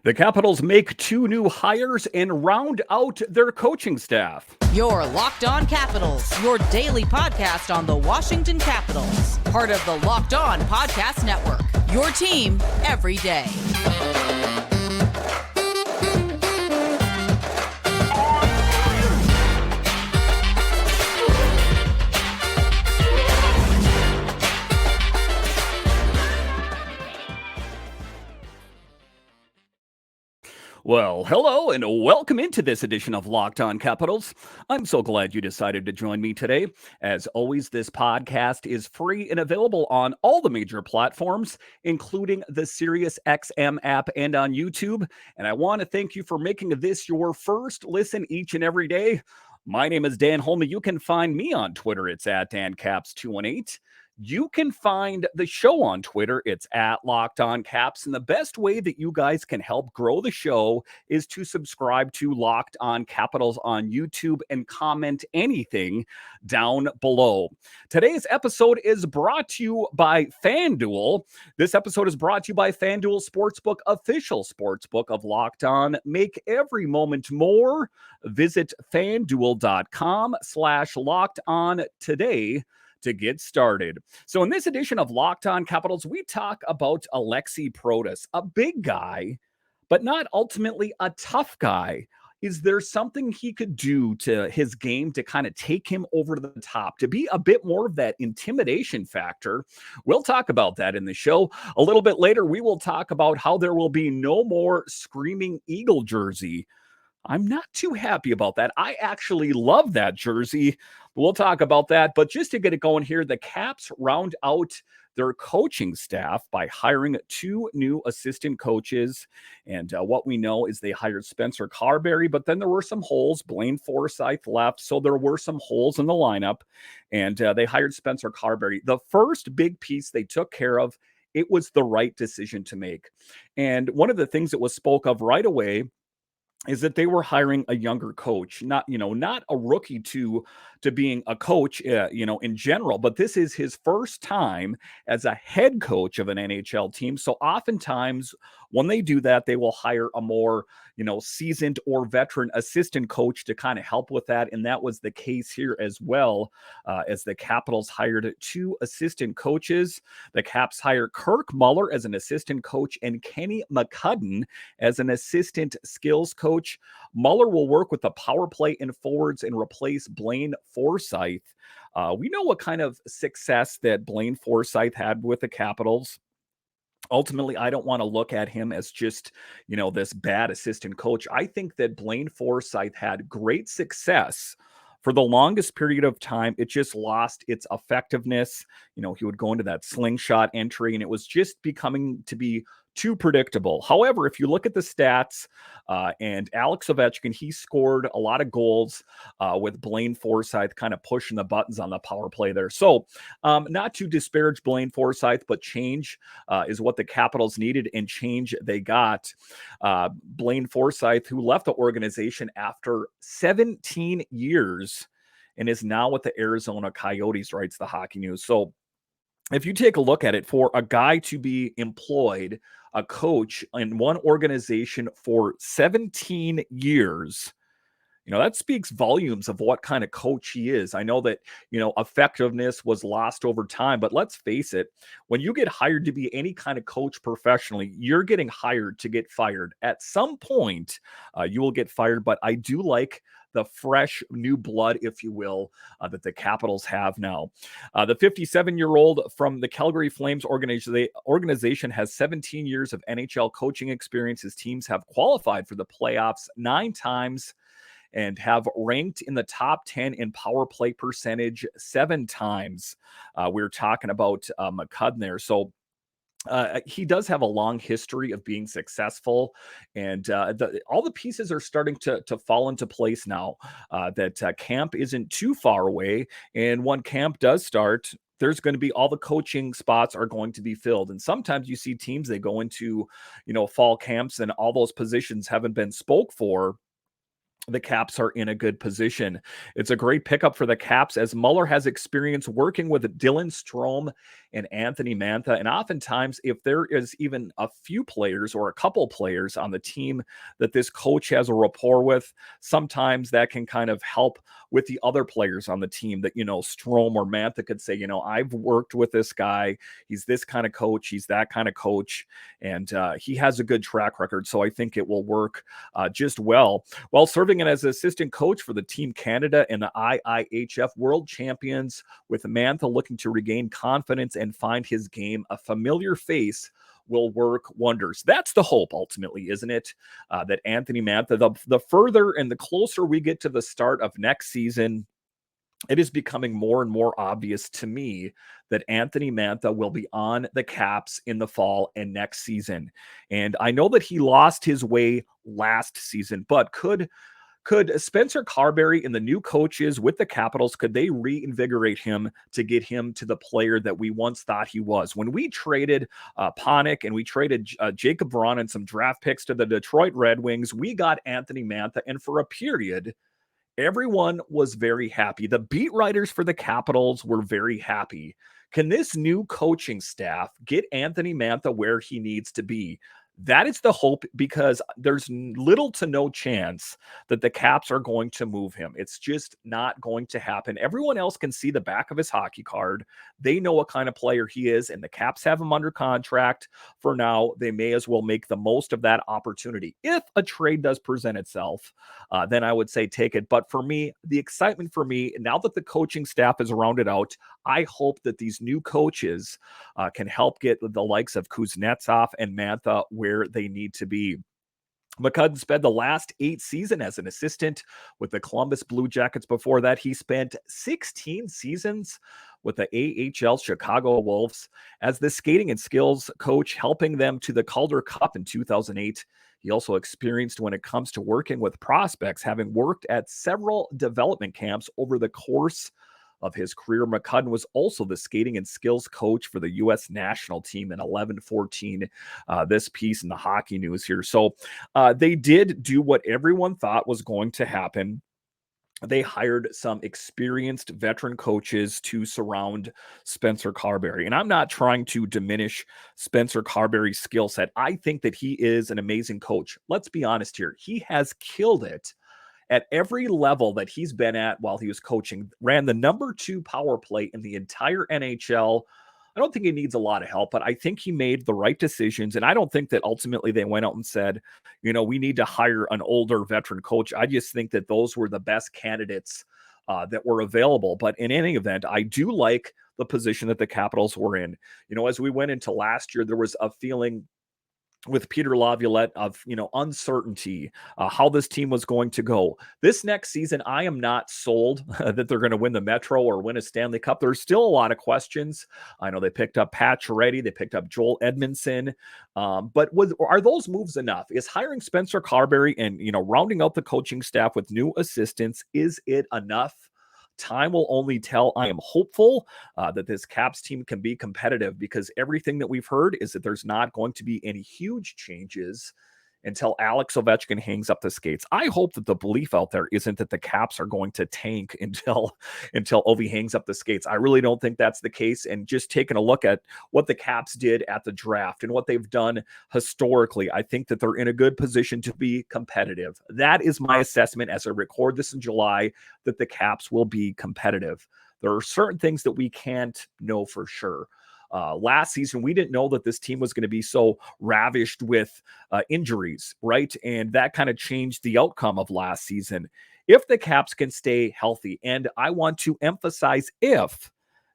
The Capitals make two new hires and round out their coaching staff. Your Locked On Capitals, your daily podcast on the Washington Capitals. Part of the Locked On Podcast Network, your team every day. Well, hello and welcome into this edition of Locked On Capitals. I'm so glad you decided to join me today. As always, this podcast is free and available on all the major platforms, including the SiriusXM app and on YouTube. And I want to thank you for making this your first listen each and every day. My name is Dan Holme. You can find me on Twitter. It's at DanCaps218. You can find the show on Twitter. It's at Locked On Caps. And the best way that you guys can help grow the show is to subscribe to Locked On Capitals on YouTube and comment anything down below. Today's episode is brought to you by FanDuel. This episode is brought to you by FanDuel Sportsbook, official sportsbook of Locked On. Make every moment more. Visit FanDuel.com/Locked On today to get started. So in this edition of Locked On Capitals, we talk about Aliaksei Protas, a big guy, but not ultimately a tough guy. Is there something he could do to his game to kind of take him over the top, to be a bit more of that intimidation factor? We'll talk about that in the show. A little bit later, we will talk about how there will be no more Screaming Eagle jersey. I'm not too happy about that. I actually love that jersey. We'll talk about that. But just to get it going here, the Caps round out their coaching staff by hiring two new assistant coaches. And what we know is they hired Spencer Carbery, but then there were some holes. Blaine Forsythe left, so there were some holes in the lineup. And they hired Spencer Carbery. The first big piece they took care of, it was the right decision to make. And one of the things that was spoke of right away is that they were hiring a younger coach, not a rookie to being a coach, in general, but this is his first time as a head coach of an NHL team. So oftentimes when they do that, they will hire a more, seasoned or veteran assistant coach to kind of help with that. And that was the case here as well, as the Capitals hired two assistant coaches. The Caps hired Kirk Muller as an assistant coach and Kenny McCudden as an assistant skills coach. Muller will work with the power play and forwards and replace Blaine Forsythe. We know what kind of success that Blaine Forsythe had with the Capitals. Ultimately, I don't want to look at him as just, this bad assistant coach. I think that Blaine Forsythe had great success for the longest period of time. It just lost its effectiveness. He would go into that slingshot entry, and it was just becoming to be too predictable. However, if you look at the stats, and Alex Ovechkin, he scored a lot of goals with Blaine Forsythe kind of pushing the buttons on the power play there. So not to disparage Blaine Forsythe, but change is what the Capitals needed, and change they got. Blaine Forsythe, who left the organization after 17 years and is now with the Arizona Coyotes, writes the Hockey News. So if you take a look at it, for a guy to be employed, a coach in one organization for 17 years, that speaks volumes of what kind of coach he is. I know that, effectiveness was lost over time, but let's face it, when you get hired to be any kind of coach professionally, you're getting hired to get fired. At some point, you will get fired, but I do like the fresh new blood, if you will, that the Capitals have now. The 57-year-old from the Calgary Flames organization has 17 years of NHL coaching experience. His teams have qualified for the playoffs 9 times and have ranked in the top 10 in power play percentage 7 times. We're talking about McCudden there. So he does have a long history of being successful, and all the pieces are starting to fall into place now. That camp isn't too far away, and when camp does start, there's going to be all the coaching spots are going to be filled. And sometimes you see teams, they go into fall camps and all those positions haven't been spoke for. the Caps are in a good position. It's a great pickup for the Caps as Muller has experience working with Dylan Strome and Anthony Mantha. And oftentimes, if there is even a few players or a couple players on the team that this coach has a rapport with, sometimes that can kind of help with the other players on the team that, Strome or Mantha could say, I've worked with this guy. He's this kind of coach. He's that kind of coach. And he has a good track record. So I think it will work just well. While serving as assistant coach for the Team Canada and the IIHF World Champions, with Mantha looking to regain confidence and find his game, a familiar face will work wonders. That's the hope, ultimately, isn't it? That Anthony Mantha, the further and the closer we get to the start of next season, it is becoming more and more obvious to me that Anthony Mantha will be on the Caps in the fall and next season. And I know that he lost his way last season, but could Spencer Carbery and the new coaches with the Capitals, could they reinvigorate him to get him to the player that we once thought he was? When we traded Panik and we traded Jacob Braun and some draft picks to the Detroit Red Wings, we got Anthony Mantha, and for a period, everyone was very happy. The beat writers for the Capitals were very happy. Can this new coaching staff get Anthony Mantha where he needs to be? That is the hope, because there's little to no chance that the Caps are going to move him. It's just not going to happen. Everyone else can see the back of his hockey card. They know what kind of player he is, and the Caps have him under contract for now. They may as well make the most of that opportunity. If a trade does present itself, then I would say take it. But for me, the excitement for me, now that the coaching staff is rounded out, I hope that these new coaches can help get the likes of Kuznetsov and Mantha where they need to be. McCudden spent the last 8 seasons as an assistant with the Columbus Blue Jackets. Before that, he spent 16 seasons with the AHL Chicago Wolves as the skating and skills coach, helping them to the Calder Cup in 2008. He also experienced when it comes to working with prospects, having worked at several development camps over the course of his career. McCudden was also the skating and skills coach for the U.S. national team in 11-14. This piece in the Hockey News here. So they did do what everyone thought was going to happen. They hired some experienced veteran coaches to surround Spencer Carbery. And I'm not trying to diminish Spencer Carbery's skill set. I think that he is an amazing coach. Let's be honest here. He has killed it at every level that he's been at while he was coaching. Ran the number 2 power play in the entire NHL. I don't think he needs a lot of help, but I think he made the right decisions. And I don't think that ultimately they went out and said, we need to hire an older veteran coach. I just think that those were the best candidates that were available. But in any event, I do like the position that the Capitals were in. As we went into last year, there was a feeling with Peter Laviolette of, uncertainty, how this team was going to go. This next season, I am not sold that they're going to win the Metro or win a Stanley Cup. There's still a lot of questions. I know they picked up Pat Chiaretti. They picked up Joel Edmondson. But are those moves enough? Is hiring Spencer Carbery and, rounding out the coaching staff with new assistants, is it enough? Time will only tell. I am hopeful that this Caps team can be competitive, because everything that we've heard is that there's not going to be any huge changes until Alex Ovechkin hangs up the skates. I hope that the belief out there isn't that the Caps are going to tank until Ovi hangs up the skates. I really don't think that's the case. And just taking a look at what the Caps did at the draft and what they've done historically, I think that they're in a good position to be competitive. That is my assessment as I record this in July, that the Caps will be competitive. There are certain things that we can't know for sure. Last season, we didn't know that this team was going to be so ravished with injuries, right? And that kind of changed the outcome of last season. If the Caps can stay healthy, and I want to emphasize if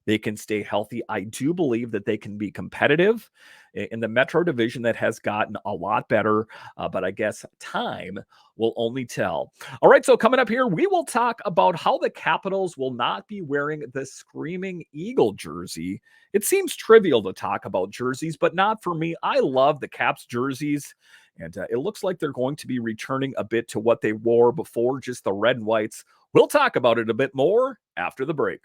they can stay healthy, I do believe that they can be competitive in the Metro division that has gotten a lot better, but I guess time will only tell. All right, so coming up here, we will talk about how the Capitals will not be wearing the Screaming Eagle jersey. It seems trivial to talk about jerseys, but not for me. I love the Caps jerseys, and it looks like they're going to be returning a bit to what they wore before, just the red and whites. We'll talk about it a bit more after the break.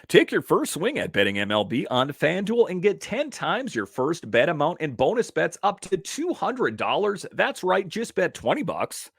Take your first swing at betting MLB on FanDuel and get 10 times your first bet amount in bonus bets up to $200. That's right, just bet 20 bucks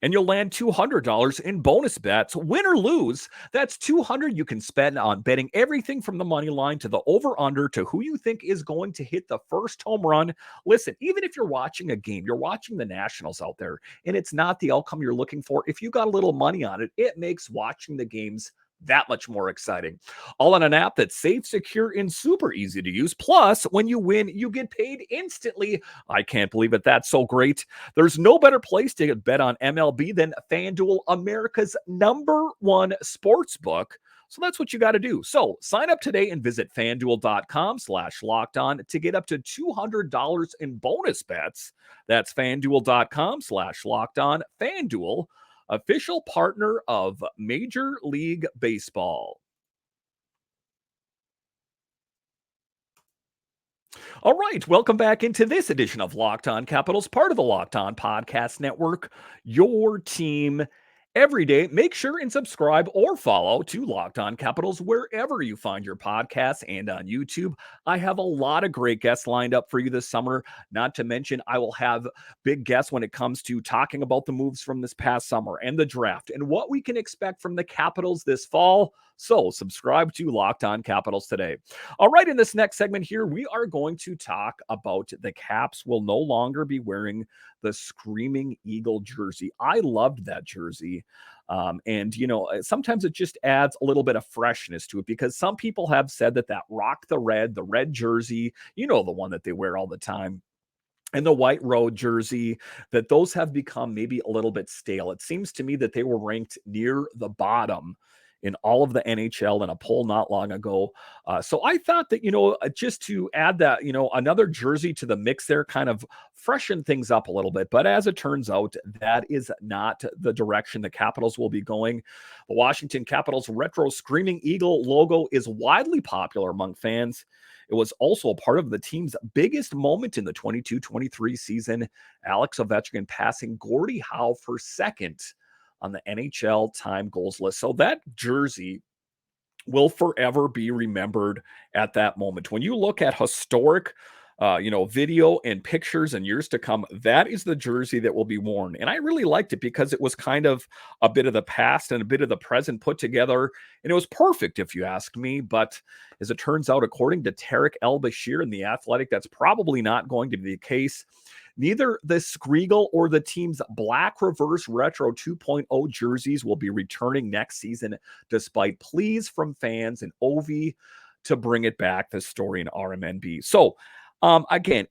and you'll land $200 in bonus bets. Win or lose, that's 200 you can spend on betting everything from the money line to the over under to who you think is going to hit the first home run. Listen, even if you're watching a game, you're watching the Nationals out there and it's not the outcome you're looking for, if you got a little money on it, it makes watching the games that much more exciting. All on an app that's safe, secure, and super easy to use. Plus, when you win, you get paid instantly. I can't believe it. That's so great. There's no better place to bet on MLB than FanDuel, America's #1 sports book. So that's what you got to do. So sign up today and visit fanduel.com/locked-on to get up to $200 in bonus bets. That's fanduel.com/locked-on. FanDuel, official partner of Major League Baseball. All right, welcome back into this edition of Locked On Capitals, part of the Locked On Podcast Network, your team every day. Make sure and subscribe or follow to Locked On Capitals wherever you find your podcasts and on YouTube. I have a lot of great guests lined up for you this summer. Not to mention, I will have big guests when it comes to talking about the moves from this past summer and the draft and what we can expect from the Capitals this fall. So subscribe to Locked On Capitals today. All right, in this next segment here, we are going to talk about the Caps will no longer be wearing the Screaming Eagle jersey. I loved that jersey. And, sometimes it just adds a little bit of freshness to it because some people have said that Rock the red jersey, the one that they wear all the time, and the white road jersey, that those have become maybe a little bit stale. It seems to me that they were ranked near the bottom in all of the NHL in a poll not long ago. So I thought that, just to add that, another jersey to the mix there kind of freshen things up a little bit. But as it turns out, that is not the direction the Capitals will be going. The Washington Capitals retro Screaming Eagle logo is widely popular among fans. It was also a part of the team's biggest moment in the 22-23 season, Alex Ovechkin passing Gordie Howe for second on the NHL time goals list. So that jersey will forever be remembered at that moment. When you look at historic, video and pictures and years to come, that is the jersey that will be worn. And I really liked it because it was kind of a bit of the past and a bit of the present put together. And it was perfect, if you ask me. But as it turns out, according to Tarek El-Bashir in The Athletic, that's probably not going to be the case. Neither the Skriegel or the team's Black Reverse Retro 2.0 jerseys will be returning next season, despite pleas from fans and Ovi to bring it back, the story in RMNB. So, again,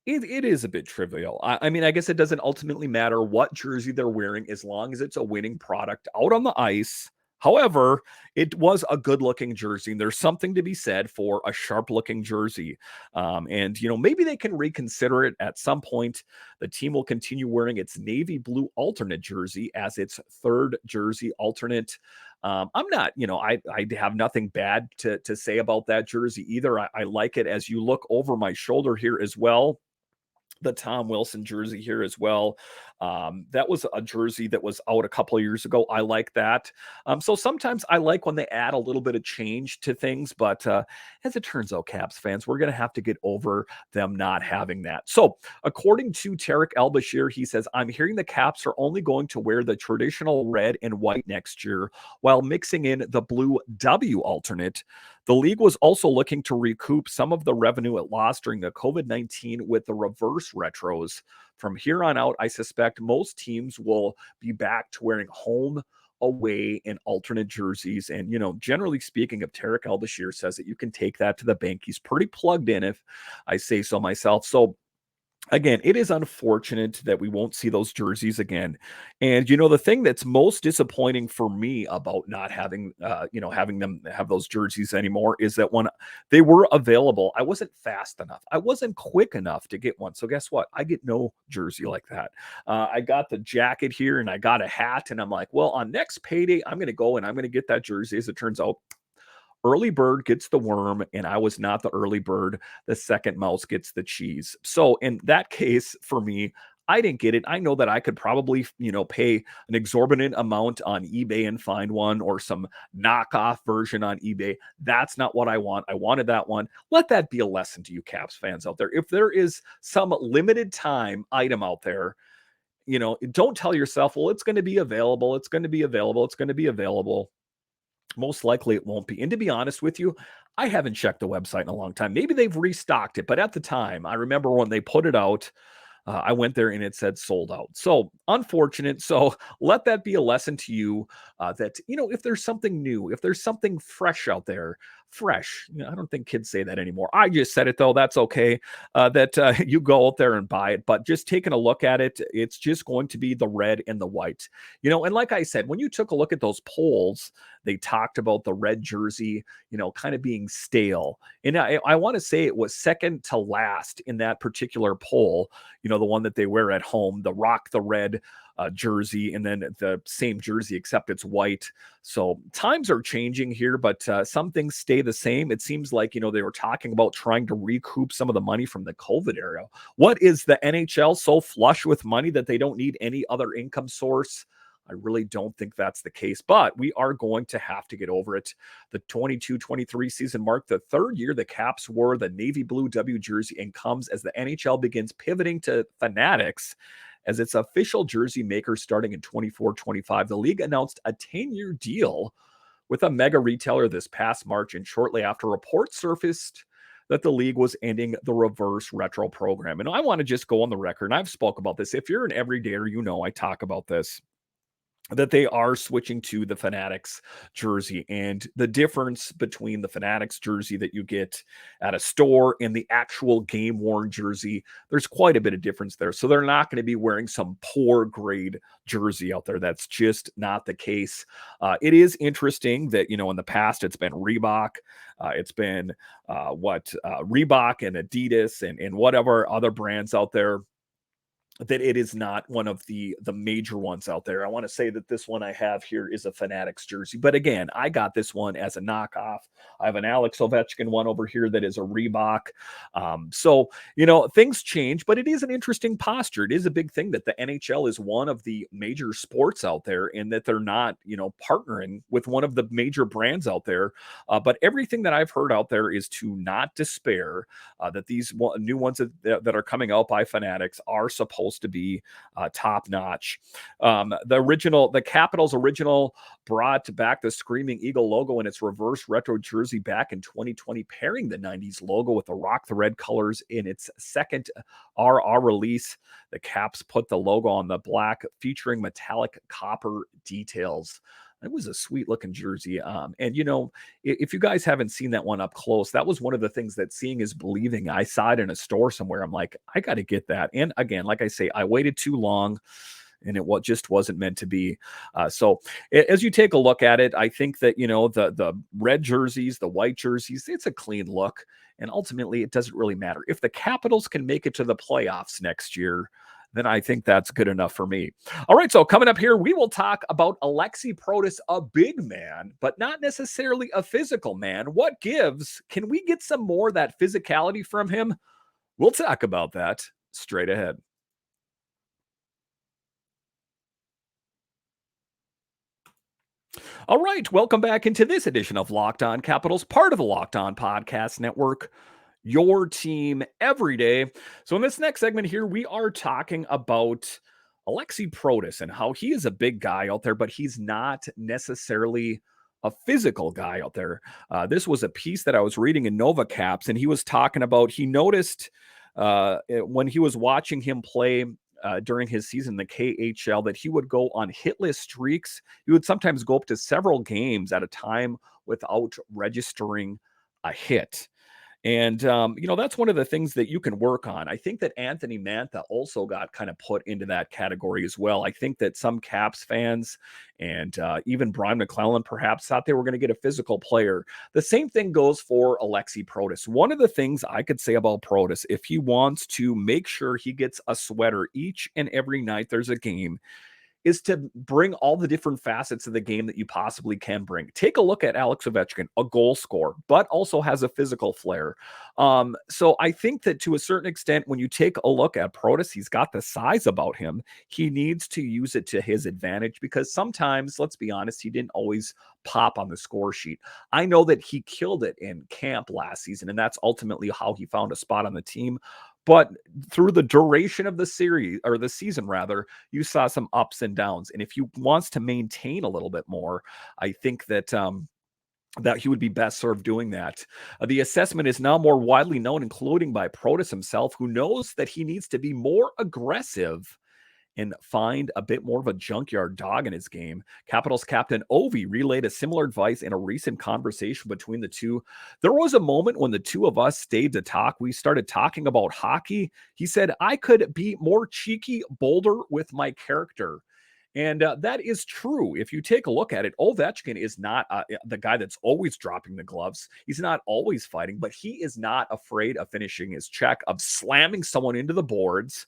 it is a bit trivial. I mean, I guess it doesn't ultimately matter what jersey they're wearing as long as it's a winning product out on the ice. However, it was a good-looking jersey, and there's something to be said for a sharp-looking jersey. And maybe they can reconsider it at some point. The team will continue wearing its navy blue alternate jersey as its third jersey alternate. I'm not, I have nothing bad to say about that jersey either. I like it. As you look over my shoulder here as well, the Tom Wilson jersey here as well. That was a jersey that was out a couple of years ago. I like that. So sometimes I like when they add a little bit of change to things, but as it turns out, Caps fans, we're going to have to get over them not having that. So according to Tarek El-Bashir, he says, I'm hearing the Caps are only going to wear the traditional red and white next year while mixing in the blue W alternate. The league was also looking to recoup some of the revenue it lost during the COVID-19 with the reverse retros. From here on out, I suspect most teams will be back to wearing home, away, and alternate jerseys. And, generally speaking, if Tarek El-Bashir says that, you can take that to the bank. He's pretty plugged in, if I say so myself. So, again, it is unfortunate that we won't see those jerseys again. And, the thing that's most disappointing for me about not having, having them have those jerseys anymore is that when they were available, I wasn't fast enough. I wasn't quick enough to get one. So guess what? I get no jersey like that. I got the jacket here and I got a hat and I'm like, well, on next payday, I'm going to go and I'm going to get that jersey. As it turns out, early bird gets the worm, and I was not the early bird. The second mouse gets the cheese. So in that case, for me, I didn't get it. I know that I could probably, pay an exorbitant amount on eBay and find one, or some knockoff version on eBay. That's not what I want. I wanted that one. Let that be a lesson to you Caps fans out there. If there is some limited time item out there, don't tell yourself, well, it's going to be available. It's going to be available. It's going to be available. Most likely it won't be. And to be honest with you, I haven't checked the website in a long time. Maybe they've restocked it, but at the time, I remember when they put it out, I went there and it said sold out. So unfortunate. So let that be a lesson to you, that, if there's something new, if there's something fresh out there, fresh, I don't think kids say that anymore. I just said it though. That's okay. That you go out there and buy it, but just taking a look at it, it's just going to be the red and the white, and like I said, when you took a look at those polls, they talked about the red jersey, kind of being stale. And I want to say it was second to last in that particular poll, the one that they wear at home, the rock the red jersey, and then the same jersey except it's white. So times are changing here, but some things stay the same. It seems like, they were talking about trying to recoup some of the money from the COVID era. What, is the NHL so flush with money that they don't need any other income source? I really don't think that's the case, but we are going to have to get over it. The 22-23 season marked the third year the Caps wore the navy blue W jersey, and comes as the NHL begins pivoting to Fanatics as its official jersey maker starting in 24-25. The league announced a 10-year deal with a mega retailer this past March, and shortly after, reports surfaced that the league was ending the reverse retro program. And I want to just go on the record, and I've spoke about this. If you're an everydayer, I talk about this, that they are switching to the Fanatics jersey, and the difference between the Fanatics jersey that you get at a store and the actual game worn jersey, there's quite a bit of difference there. So they're not going to be wearing some poor grade jersey out there. That's just not the case. It is interesting that, in the past, it's been Reebok. It's been Reebok and Adidas and whatever other brands out there, that it is not one of the major ones out there. I want to say that this one I have here is a Fanatics jersey, but again, I got this one as a knockoff. I have an Alex Ovechkin one over here that is a Reebok. So, things change, but it is an interesting posture. It is a big thing that the NHL is one of the major sports out there, and that they're not, partnering with one of the major brands out there. But everything that I've heard out there is to not despair, that these new ones that are coming out by Fanatics are supposed to be top notch. The Capitals original brought back the Screaming Eagle logo in its reverse retro jersey back in 2020, pairing the 90s logo with the rock the red colors in its second RR release. The Caps put the logo on the black, featuring metallic copper details. It was a sweet looking jersey. And, if you guys haven't seen that one up close, that was one of the things that seeing is believing. I saw it in a store somewhere. I'm like, I got to get that. And again, like I say, I waited too long, and it just wasn't meant to be. So as you take a look at it, I think that, the red jerseys, the white jerseys, it's a clean look. And ultimately, it doesn't really matter. If the Capitals can make it to the playoffs next year, then I think that's good enough for me. All right, so coming up here, we will talk about Aliaksei Protas, a big man, but not necessarily a physical man. What gives? Can we get some more of that physicality from him? We'll talk about that straight ahead. All right, welcome back into this edition of Locked On Capitals, part of the Locked On Podcast Network, your team every day. So in this next segment here, we are talking about Aliaksei Protas and how he is a big guy out there, but he's not necessarily a physical guy out there. This was a piece that I was reading in Nova Caps, and he was talking about, he noticed when he was watching him play during his season, the KHL, that he would go on hitless streaks. He would sometimes go up to several games at a time without registering a hit. And, that's one of the things that you can work on. I think that Anthony Mantha also got kind of put into that category as well. I think that some Caps fans and even Brian MacLellan perhaps thought they were going to get a physical player. The same thing goes for Aliaksei Protas. One of the things I could say about Protas, if he wants to make sure he gets a sweater each and every night there's a game, is to bring all the different facets of the game that you possibly can bring. Take a look at Alex Ovechkin, a goal scorer, but also has a physical flair. So I think that to a certain extent, when you take a look at Protas, he's got the size about him. He needs to use it to his advantage because sometimes, let's be honest, he didn't always pop on the score sheet. I know that he killed it in camp last season, and that's ultimately how he found a spot on the team. But through the duration of the series, or the season rather, you saw some ups and downs. And if he wants to maintain a little bit more, I think that that he would be best served doing that. The assessment is now more widely known, including by Protas himself, who knows that he needs to be more aggressive and find a bit more of a junkyard dog in his game. Capitals captain Ovi relayed a similar advice in a recent conversation between the two. There was a moment when the two of us stayed to talk. We started talking about hockey. He said, I could be more cheeky, bolder with my character. And that is true. If you take a look at it, Ovechkin is not the guy that's always dropping the gloves. He's not always fighting, but he is not afraid of finishing his check, of slamming someone into the boards.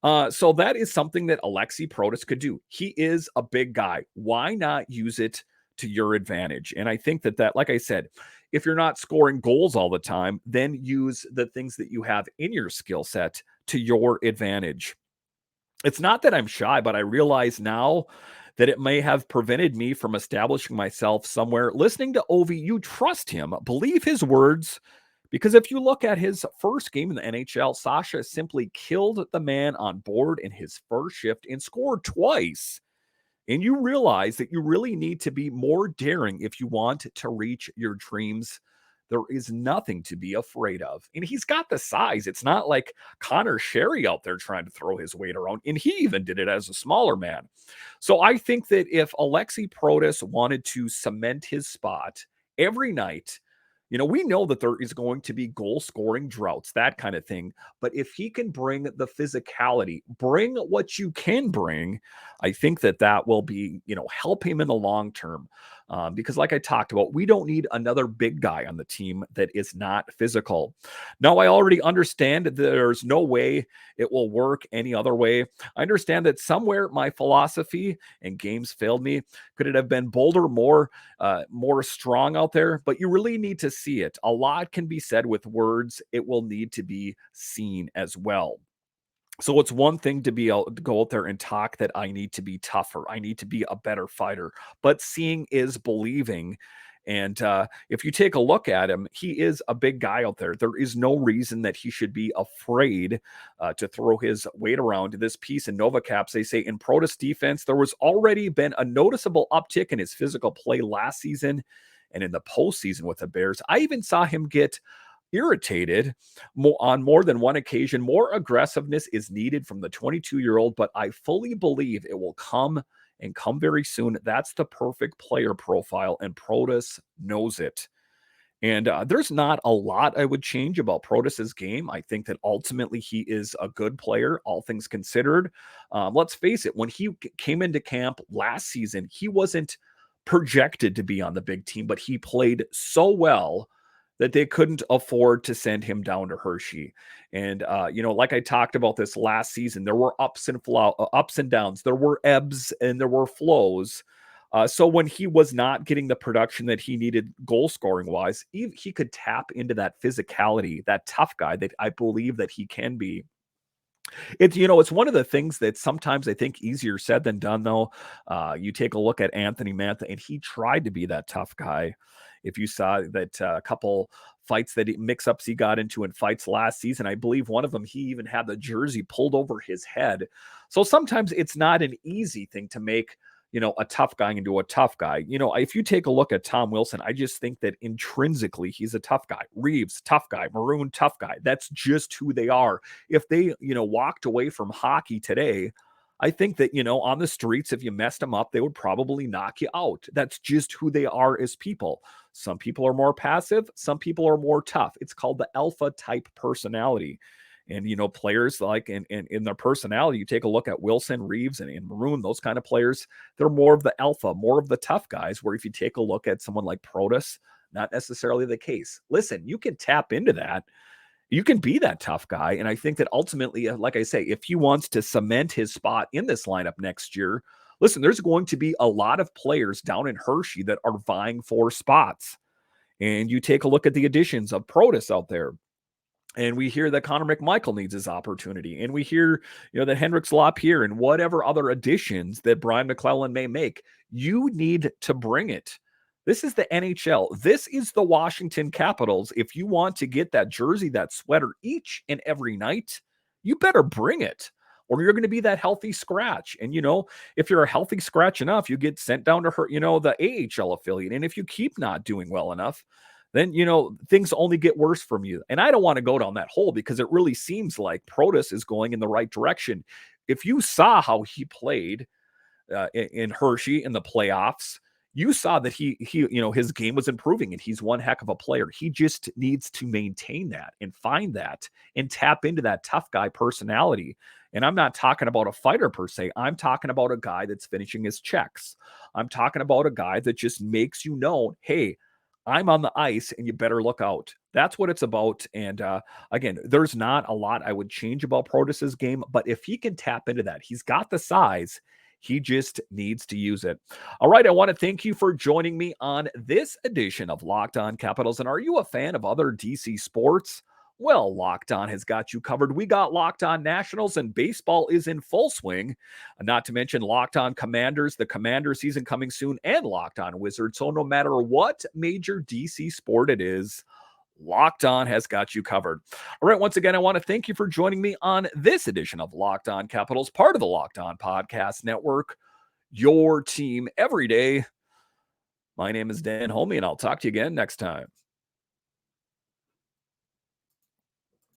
So that is something that Aliaksei Protas could do. He is a big guy. Why not use it to your advantage? And I think that, like I said, if you're not scoring goals all the time, then use the things that you have in your skill set to your advantage. It's not that I'm shy, but I realize now that it may have prevented me from establishing myself somewhere. Listening to Ovi, you trust him, believe his words, because if you look at his first game in the NHL, Sasha simply killed the man on board in his first shift and scored twice. And you realize that you really need to be more daring if you want to reach your dreams. There is nothing to be afraid of. And he's got the size. It's not like Connor Sherry out there trying to throw his weight around. And he even did it as a smaller man. So I think that if Aliaksei Protas wanted to cement his spot every night, we know that there is going to be goal scoring droughts, that kind of thing. But if he can bring the physicality, bring what you can bring, I think that will be, help him in the long term. Because like I talked about, we don't need another big guy on the team that is not physical. Now, I already understand that there's no way it will work any other way. I understand that somewhere my philosophy and games failed me. Could it have been bolder, more strong out there? But you really need to see it. A lot can be said with words. It will need to be seen as well. So it's one thing to be able to go out there and talk that I need to be tougher. I need to be a better fighter. But seeing is believing. And if you take a look at him, he is a big guy out there. There is no reason that he should be afraid to throw his weight around. This piece in NovaCaps, they say in Protas defense, there was already been a noticeable uptick in his physical play last season and in the postseason with the Bears. I even saw him get irritated on more than one occasion. More aggressiveness is needed from the 22-year-old, but I fully believe it will come and come very soon. That's the perfect player profile, and Protas knows it. And there's not a lot I would change about Protas's game. I think that ultimately he is a good player, all things considered. Let's face it, when he came into camp last season, he wasn't projected to be on the big team, but he played so well that they couldn't afford to send him down to Hershey. And, like I talked about this last season, there were ups and downs. There were ebbs and there were flows. So when he was not getting the production that he needed goal scoring wise, he could tap into that physicality, that tough guy that I believe that he can be. It's one of the things that sometimes I think easier said than done, though. You take a look at Anthony Mantha, and he tried to be that tough guy. If you saw that a couple fights mix-ups he got into in fights last season, I believe one of them, he even had the jersey pulled over his head. So sometimes it's not an easy thing to make, a tough guy into a tough guy. If you take a look at Tom Wilson, I just think that intrinsically he's a tough guy. Reeves, tough guy. Maroon, tough guy. That's just who they are. If they, walked away from hockey today, I think that, on the streets, if you messed them up, they would probably knock you out. That's just who they are as people. Some people are more passive. Some people are more tough. It's called the alpha type personality. And, players like in their personality, you take a look at Wilson, Reeves, and Maroon, those kind of players, they're more of the alpha, more of the tough guys, where if you take a look at someone like Protas, not necessarily the case. Listen, you can tap into that. You can be that tough guy. And I think that ultimately, like I say, if he wants to cement his spot in this lineup next year, Listen, there's going to be a lot of players down in Hershey that are vying for spots. And you take a look at the additions of Protas out there. And we hear that Connor McMichael needs his opportunity. And we hear, that Henrik Lapierre and whatever other additions that Brian MacLellan may make. You need to bring it. This is the NHL. This is the Washington Capitals. If you want to get that jersey, that sweater each and every night, you better bring it, or you're going to be that healthy scratch. And, if you're a healthy scratch enough, you get sent down to the AHL affiliate. And if you keep not doing well enough, then, things only get worse from you. And I don't want to go down that hole because it really seems like Protas is going in the right direction. If you saw how he played in Hershey in the playoffs, you saw that he his game was improving and he's one heck of a player. He just needs to maintain that and find that and tap into that tough guy personality. And I'm not talking about a fighter per se. I'm talking about a guy that's finishing his checks. I'm talking about a guy that just makes hey, I'm on the ice and you better look out. That's what it's about. And again, there's not a lot I would change about Protas's game, but if he can tap into that, he's got the size. He just needs to use it. All right, I want to thank you for joining me on this edition of Locked On Capitals. And are you a fan of other DC sports? Well, Locked On has got you covered. We got Locked On Nationals, and baseball is in full swing. Not to mention Locked On Commanders, the Commander season coming soon, and Locked On Wizards. So no matter what major DC sport it is, Locked On has got you covered. All right, once again, I want to thank you for joining me on this edition of Locked On Capitals, part of the Locked On Podcast Network, your team every day. My name is Dan Holme, and I'll talk to you again next time.